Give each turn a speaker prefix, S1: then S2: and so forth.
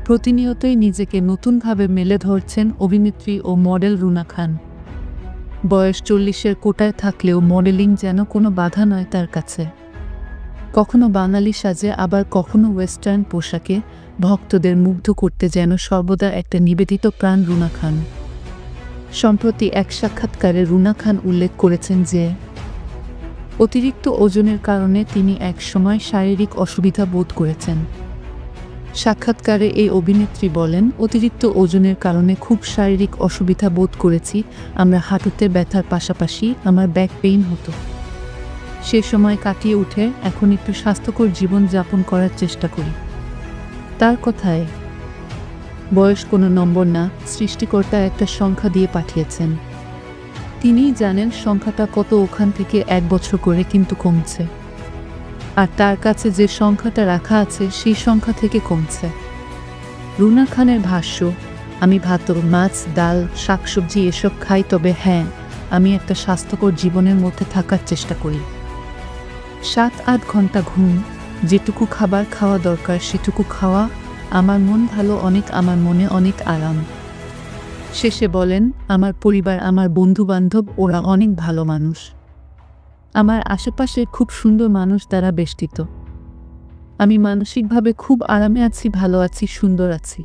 S1: প্রতিনিয়তই নিজেকে নতুনভাবে মেলে ধরছেন অভিনেত্রী ও মডেল রুনা খান। বয়স 40-এর কোটায় থাকলেও মডেলিং যেন কোনো বাধা নয় তার কাছে। কখনো বাঙালি সাজে, আবার কখনো ওয়েস্টার্ন পোশাকে ভক্তদের মুগ্ধ করতে যেন সর্বদা একটা নিবেদিত প্রাণ রুনা খান। সম্প্রতি এক সাক্ষাৎকারে রুনা খান উল্লেখ করেছেন যে অতিরিক্ত ওজনের কারণে তিনি এক সময় শারীরিক অসুবিধা বোধ করেছেন। সাক্ষাৎকারে এই অভিনেত্রী বলেন, অতিরিক্ত ওজনের কারণে খুব শারীরিক অসুবিধা বোধ করেছি। আমরা হাঁটুতে ব্যথার পাশাপাশি আমার ব্যাক পেইন হতো। সে সময় কাটিয়ে উঠে এখন একটু স্বাস্থ্যকর জীবন যাপন করার চেষ্টা করি। তার কথায়, বয়স কোনো নম্বর না, সৃষ্টিকর্তা একটা সংখ্যা দিয়ে পাঠিয়েছেন। তিনিই জানেন সংখ্যাটা কত, ওখান থেকে 1 বছর করে কিন্তু কমছে। আর তার কাছে যে সংখ্যাটা রাখা আছে সেই সংখ্যা থেকে কমছে। রুনা খানের ভাষ্য, আমি ভাত, মাছ, ডাল, শাকসবজি এসব খাই, তবে হ্যাঁ, আমি একটা স্বাস্থ্যকর জীবনের মধ্যে থাকার চেষ্টা করি। 7-8 ঘন্টা ঘুম, যেটুকু খাবার খাওয়া দরকার সেটুকু খাওয়া, আমার মন ভালো অনেক, আমার মনে অনেক আরাম। শেষে বলেন, আমার পরিবার, আমার বন্ধু-বান্ধব, ওরা অনেক ভালো মানুষ। আমার আশেপাশে খুব সুন্দর মানুষ দ্বারা বেষ্টিত। আমি মানসিকভাবে খুব আরামে আছি, ভালো আছি, সুন্দর আছি।